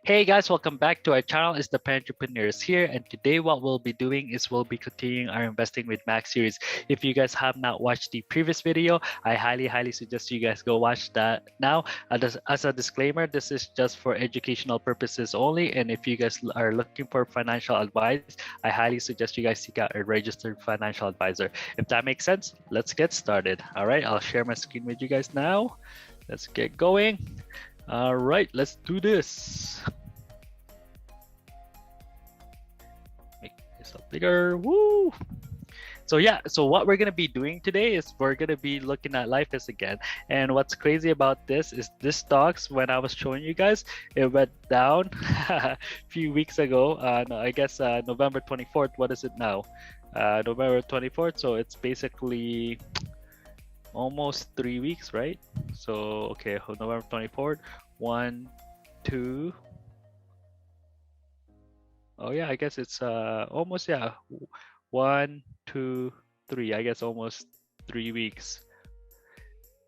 Hey guys, welcome back to our channel. It's the Entrepreneurs here, and today what we'll be doing is we'll be continuing our Investing with Max series. If you guys have not watched the previous video, I highly suggest you guys go watch that now. As a disclaimer, this is just for educational purposes only, and if you guys are looking for financial advice, I highly suggest you guys seek out a registered financial advisor. If that makes sense, let's get started. All right, I'll share my screen with you guys now. Let's get going. All right, let's do this. Make this up bigger. Woo! So yeah, so what we're gonna be doing today is we're gonna be looking at LifeIs again. And what's crazy about this is this stocks, when I was showing you guys, it went down a few weeks ago. No, I guess November 24th. What is it now? November 24th. So it's basically almost 3 weeks, right? So okay, November 24th, 1, 2. Oh yeah, I guess it's almost, yeah, 1, 2, 3. I guess almost 3 weeks.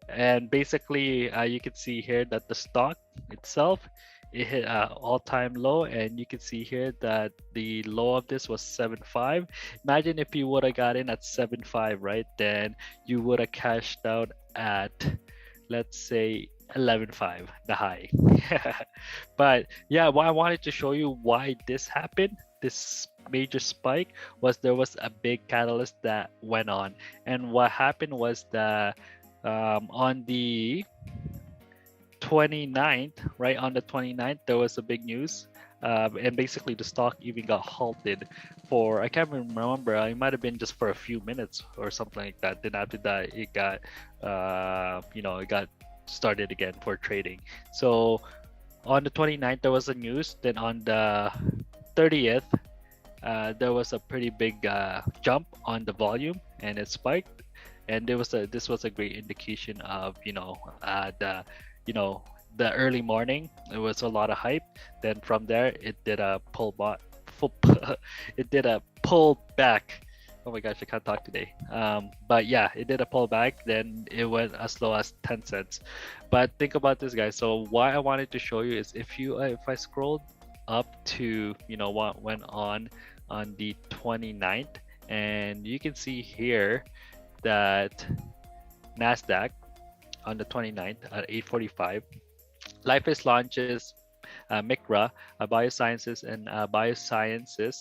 And basically, you can see here that the stock itself, it hit an all-time low, and you can see here that the low of this was 7.5. Imagine if you would have got in at 7.5, right? Then you would have cashed out at, let's say, 11.5, the high. But yeah, what I wanted to show you why this happened, this major spike, was there was a big catalyst that went on. And what happened was that on the 29th, right on the 29th, there was a big news. And basically the stock even got halted for, I can't remember, it might have been just for a few minutes or something like that. Then after that, it got, it got started again for trading. So on the 29th, there was a news. Then on the 30th, there was a pretty big jump on the volume, and it spiked. And this was a great indication of the early morning. It was a lot of hype. Then from there, it did a it did a pull back. Oh my gosh, I can't talk today. But yeah, it did a pullback. Then it went as low as 10 cents. But think about this, guys. So why I wanted to show you is if I scrolled up to what went on the 29th, and you can see here that NASDAQ on the 29th at 8:45, LifeIs launches MICRA, a biosciences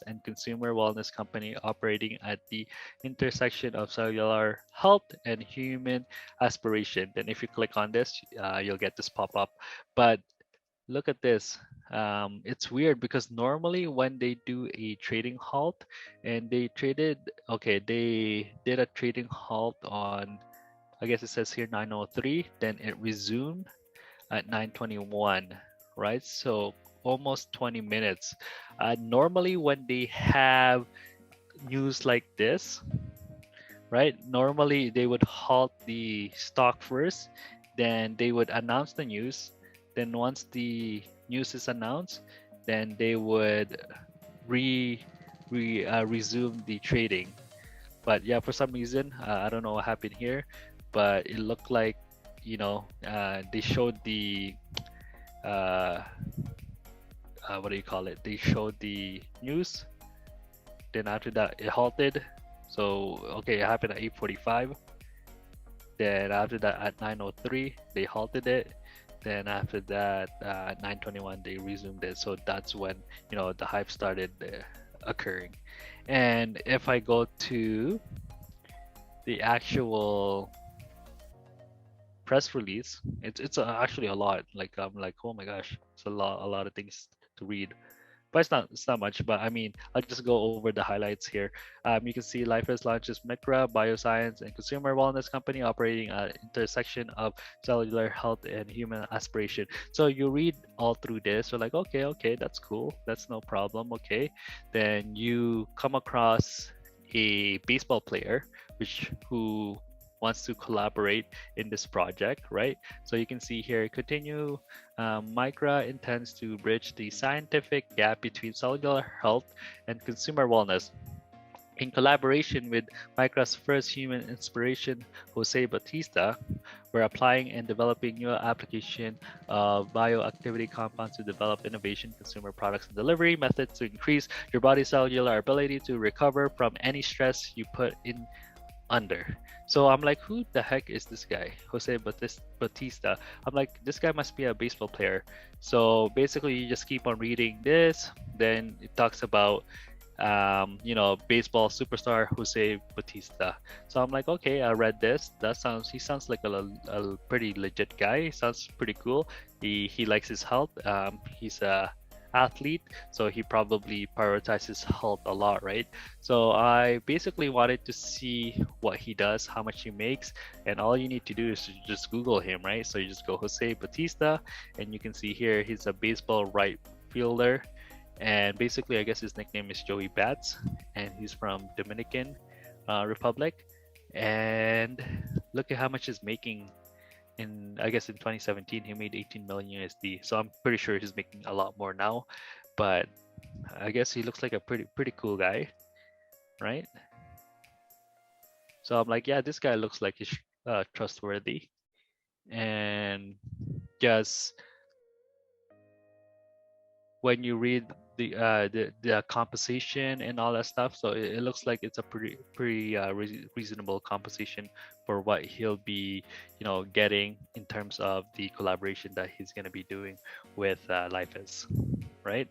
and consumer wellness company operating at the intersection of cellular health and human aspiration. Then if you click on this, you'll get this pop up. But look at this. It's weird because normally when they do a trading halt, and they did a trading halt on, I guess it says here 9:03, then it resumed at 9:21, right? So almost 20 minutes. Normally when they have news like this, right? Normally they would halt the stock first, then they would announce the news. Then once the news is announced, then they would resume the trading. But yeah, for some reason, I don't know what happened here, but it looked like they showed the what do you call it? They showed the news. Then after that, it halted. So okay, it happened at 8:45. Then after that, at 9:03, they halted it. Then after that, 9:21, they resumed it. So that's when the hype started occurring. And if I go to the actual press release, it's actually a lot. Like I'm like, oh my gosh, it's a lot of things to read. But it's not much. But I mean, I'll just go over the highlights here. You can see LifeIs launches MICRA, bioscience and consumer wellness company operating at intersection of cellular health and human aspiration. So you read all through this. So like, okay, that's cool. That's no problem. Okay, then you come across a baseball player who wants to collaborate in this project, right? So you can see here, continue. MICRA intends to bridge the scientific gap between cellular health and consumer wellness. In collaboration with MICRA's first human inspiration, Jose Batista, We're applying and developing new application of bioactivity compounds to develop innovation consumer products and delivery methods to increase your body's cellular ability to recover from any stress you put in under. So I'm like, who the heck is this guy? Jose Batista. I'm like, this guy must be a baseball player. So basically, you just keep on reading this. Then it talks about, baseball superstar Jose Batista. So I'm like, okay, I read this. He sounds like a pretty legit guy. He sounds pretty cool. He likes his health. He's a athlete, so he probably prioritizes health a lot, right? So I basically wanted to see what he does, how much he makes, and all you need to do is to just Google him, right? So you just go Jose Batista, and you can see here he's a baseball right fielder, and basically I guess his nickname is Joey Bats, and he's from Dominican Republic, and look at how much he's making. I guess in 2017 he made 18 million USD. So I'm pretty sure he's making a lot more now, but I guess he looks like a pretty cool guy, right? So I'm like, yeah, this guy looks like he's trustworthy, and just when you read the compensation and all that stuff, so it looks like it's a pretty reasonable compensation for what he'll be getting in terms of the collaboration that he's going to be doing with Lifeis, right?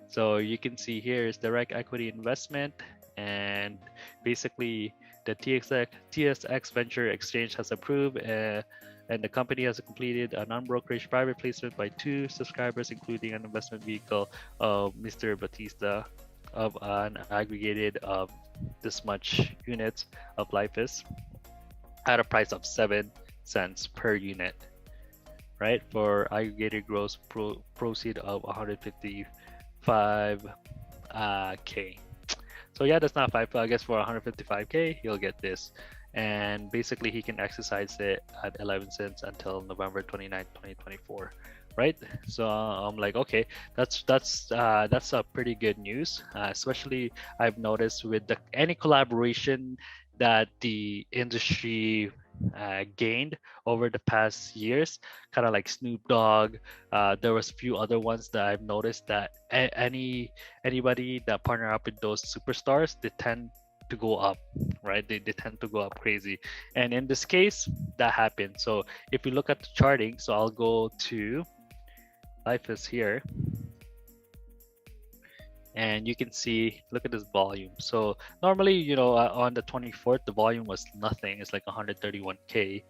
So you can see here is direct equity investment, and basically the TSX Venture Exchange has approved, and the company has completed a non-brokerage private placement by 2 subscribers, including an investment vehicle of Mr. Batista of an aggregated of this much units of Lifeis at a price of 7 cents per unit, right? For aggregated gross proceed of 155 K. So yeah, that's not 5. I guess for 155K, he'll get this. And basically he can exercise it at 11 cents until November 29, 2024, right? So I'm like, okay, that's a pretty good news, especially I've noticed with any collaboration that the industry gained over the past years, kind of like Snoop Dogg. There was a few other ones that I've noticed that anybody that partner up with those superstars, they tend to go up, right? They tend to go up crazy, and in this case that happened. So if you look at the charting, so I'll go to Lifeis here, and you can see, look at this volume. So normally, on the 24th the volume was nothing, it's like 131K.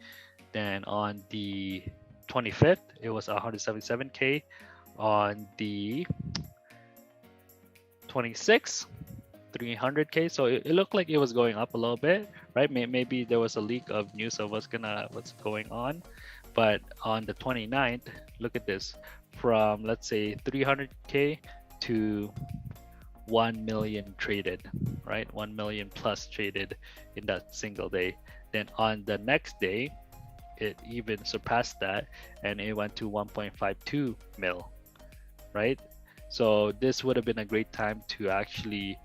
Then on the 25th it was 177K. On the 26th 300K. So it looked like it was going up a little bit, right? Maybe there was a leak of news of what's going on. But on the 29th, look at this, from let's say 300K to 1 million traded, right? 1 million plus traded in that single day. Then on the next day, it even surpassed that, and it went to 1.52 mil, right? So this would have been a great time to actually,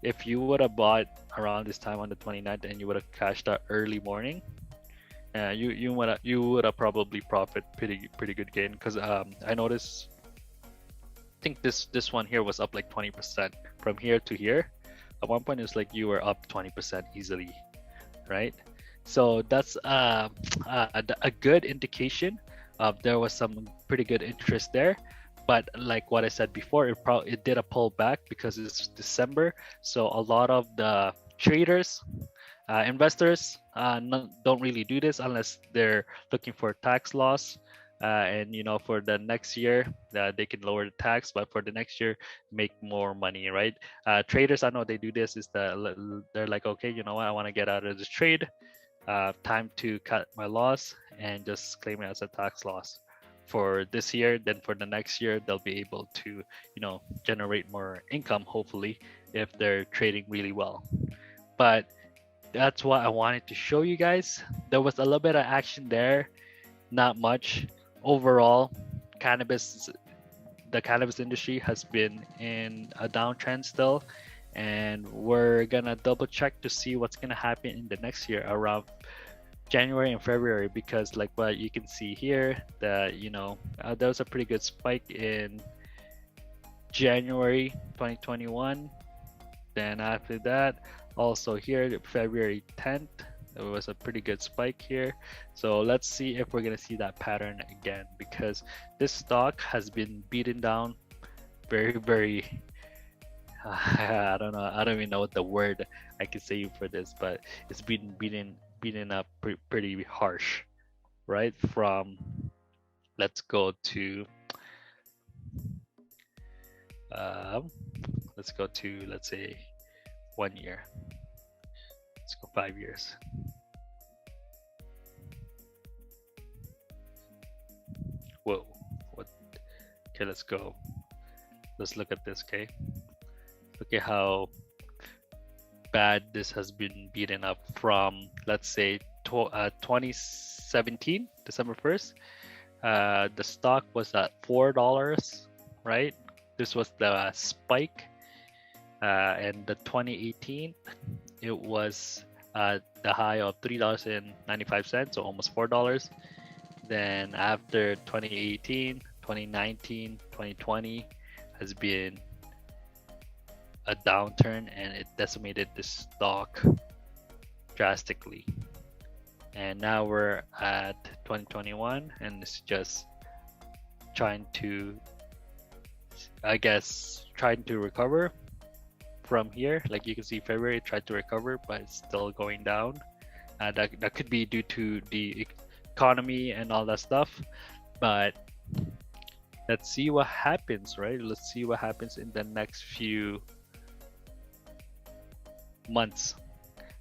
if you would have bought around this time on the 29th and you would have cashed out early morning, you would have probably profit pretty good gain, because I noticed, I think this one here was up like 20% from here to here. At one point it's like you were up 20% easily, right? So that's a good indication of there was some pretty good interest there. But like what I said before, it did a pullback because it's December. So a lot of the traders, investors, don't really do this unless they're looking for tax loss. And for the next year, they can lower the tax, but for the next year, make more money, right? Traders, I know they do this, is that they're like, okay, you know what, I want to get out of this trade. Time to cut my loss and just claim it as a tax loss for this year. Then for the next year they'll be able to generate more income, hopefully, if they're trading really well. But that's what I wanted to show you guys. There was a little bit of action there, not much. Overall, the cannabis industry has been in a downtrend still, and we're gonna double check to see what's gonna happen in the next year around January and February, because like what you can see here, that there was a pretty good spike in January 2021. Then after that, also here, February 10th, there was a pretty good spike here. So let's see if we're gonna see that pattern again, because this stock has been beaten down very, very. I don't know. I don't even know what the word I can say for this, but it's been beaten up pretty harsh, right? From, let's go to um, let's say 1 year. Let's go 5 years. Whoa, what? Okay, let's go. Let's look at this. Okay, look at how bad this has been beaten up from, let's say, 2017 December 1st. The stock was at $4, right? This was the spike. And the 2018, it was the high of $3.95, so almost $4. Then after 2018, 2019, 2020 has been a downturn, and it decimated the stock drastically. And now we're at 2021, and it's just trying to, I guess, trying to recover from here. Like you can see, February tried to recover, but it's still going down. That could be due to the economy and all that stuff. But let's see what happens, right? Let's see what happens in the next few months,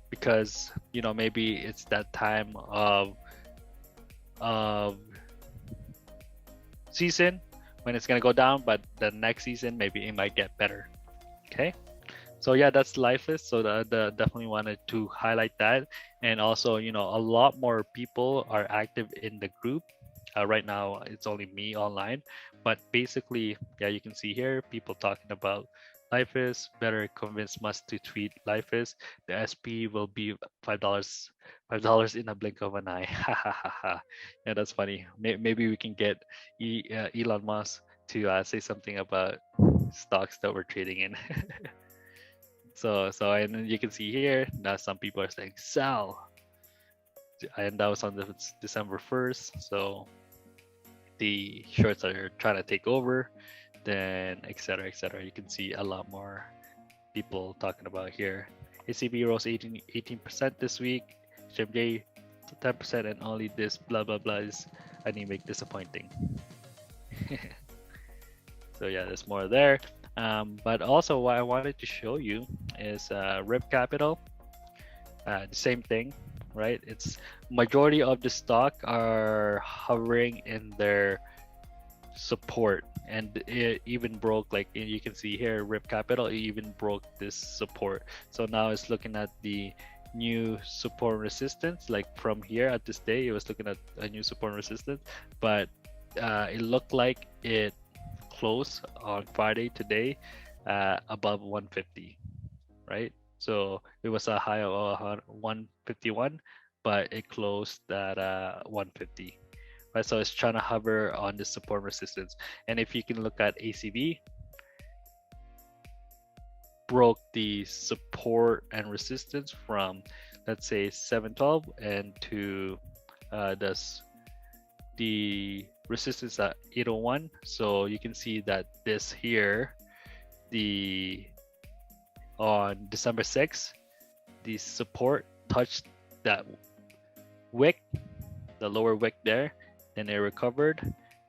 because maybe it's that time of season when it's gonna go down, but the next season maybe it might get better. Okay, so yeah, that's Lifeless. So the definitely wanted to highlight that. And also, a lot more people are active in the group. Right now it's only me online, but basically, yeah, you can see here people talking about Lifeless. Better convince Musk to tweet Lifeless. The SP will be $5 in a blink of an eye. Ha ha ha ha. Yeah, that's funny. Maybe we can get Elon Musk to say something about stocks that we're trading in. So and you can see here now some people are saying sell, and that was on December 1st. So the shorts are trying to take over, then etc. etc. You can see a lot more people talking about here. ACB rose 18% this week. HMJ 10%, and only this blah blah blah is anemic, disappointing. So yeah, there's more there. But also what I wanted to show you is Rip Capital. The same thing, right? It's majority of the stock are hovering in their support, and it even broke, like you can see here, Rip Capital, it even broke this support. So now it's looking at the new support resistance. Like from here at this day, it was looking at a new support resistance, but it looked like it closed on Friday today above 150, right? So it was a high of 151, but it closed at 150. Right, so it's trying to hover on the support resistance. And if you can look at ACB, broke the support and resistance from, let's say, 712 and to the resistance at 801. So you can see that this here, on December 6th, the support touched that wick, the lower wick there, then it recovered,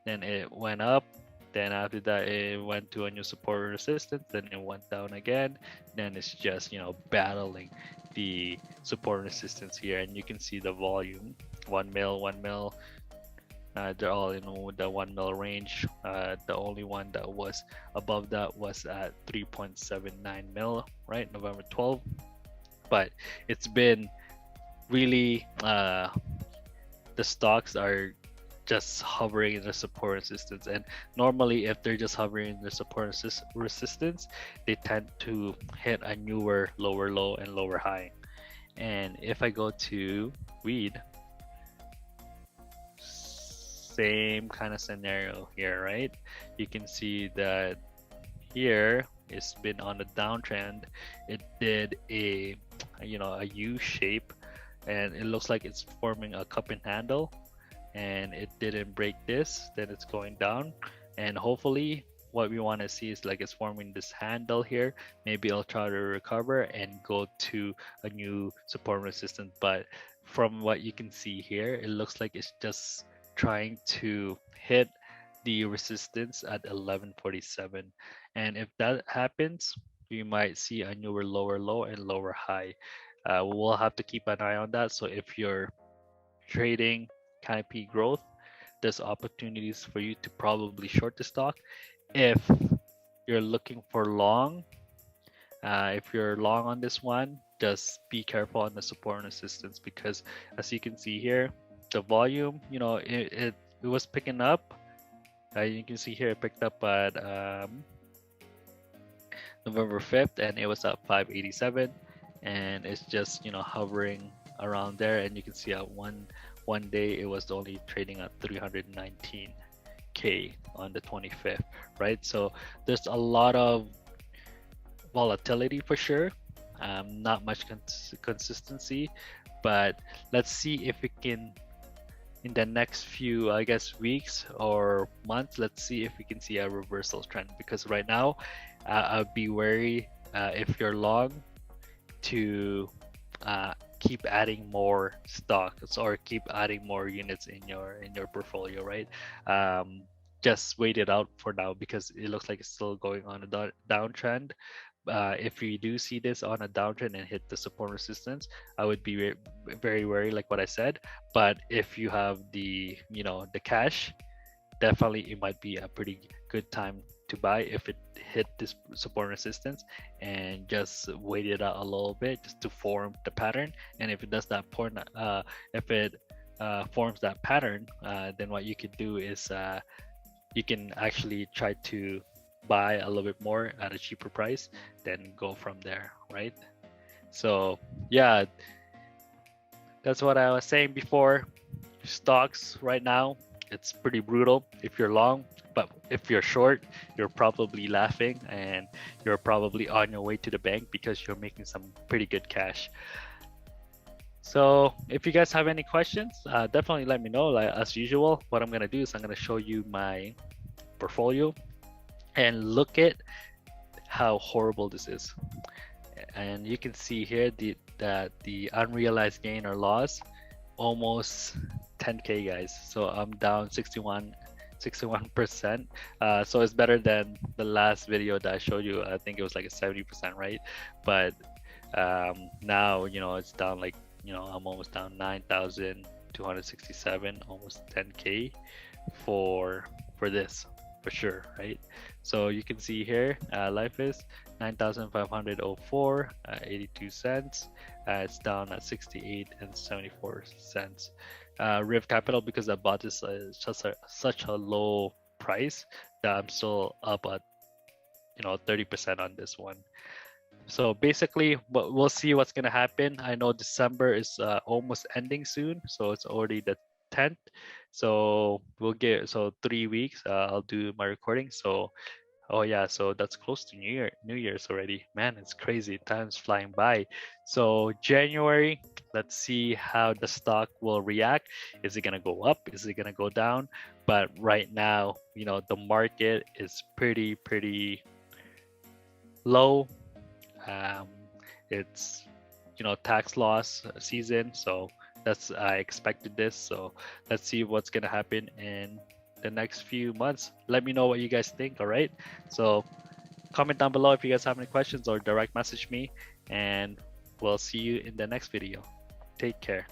then it went up, then after that it went to a new support resistance, then it went down again, then it's just battling the support resistance here. And you can see the volume, 1 mil, they're all in the 1 mil range. The only one that was above that was at 3.79 mil, right, November 12th. But it's been really the stocks are just hovering in the support resistance, and normally if they're just hovering in the support resistance, they tend to hit a newer lower low and lower high. And if I go to read, same kind of scenario here, right? You can see that here it's been on a downtrend. It did a a U shape, and it looks like it's forming a cup and handle, and it didn't break this. Then it's going down, and hopefully what we want to see is like it's forming this handle here. Maybe I'll try to recover and go to a new support resistance, but from what you can see here, it looks like it's just trying to hit the resistance at 1147, and if that happens, we might see a newer lower low and lower high. We'll have to keep an eye on that. So if you're trading canopy growth, there's opportunities for you to probably short the stock. If you're looking for long, if you're long on this one, just be careful on the support and resistance, because as you can see here, the volume, it was picking up. You can see here it picked up at November 5th, and it was at 587, and it's just hovering around there. And you can see at one day it was only trading at 319k on the 25th, right? So there's a lot of volatility for sure, not much consistency, but let's see if we can, in the next few, I guess, weeks or months, let's see if we can see a reversal trend. Because right now, I'd be wary if you're long to keep adding more stocks or keep adding more units in your portfolio, right? Just wait it out for now, because it looks like it's still going on a downtrend. If you do see this on a downtrend and hit the support resistance, I would be very wary, like what I said. But if you have the the cash, definitely it might be a pretty good time to buy if it hit this support resistance, and just wait it out a little bit just to form the pattern. And if it does that if it forms that pattern, then what you could do is you can actually try to buy a little bit more at a cheaper price, then go from there, right? So yeah, that's what I was saying before. Stocks right now, it's pretty brutal if you're long, but if you're short, you're probably laughing and you're probably on your way to the bank because you're making some pretty good cash. So if you guys have any questions, definitely let me know. Like as usual, what I'm gonna do is I'm gonna show you my portfolio and look at how horrible this is. And you can see here that the unrealized gain or loss almost 10k, guys. So I'm down 61%. So it's better than the last video that I showed you. I think it was like a 70%, right? But now it's down like I'm almost down 9,267, almost 10k for this, for sure, right? So you can see here, life is 9,504, 82 cents. It's down at 68 and 74 cents. Riv Capital, because I bought this such a low price, that I'm still up at 30% on this one. So basically, we'll see what's gonna happen. I know December is almost ending soon, so it's already the 10th. So we'll get 3 weeks. I'll do my recording. So oh yeah, so that's close to New Year's already. Man, it's crazy. Time's flying by. So January, let's see how the stock will react. Is it gonna go up? Is it gonna go down? But right now, the market is pretty low. It's tax loss season, so I expected this. So let's see what's gonna happen in the next few months. Let me know what you guys think. All right, so comment down below if you guys have any questions, or direct message me, and we'll see you in the next video. Take care.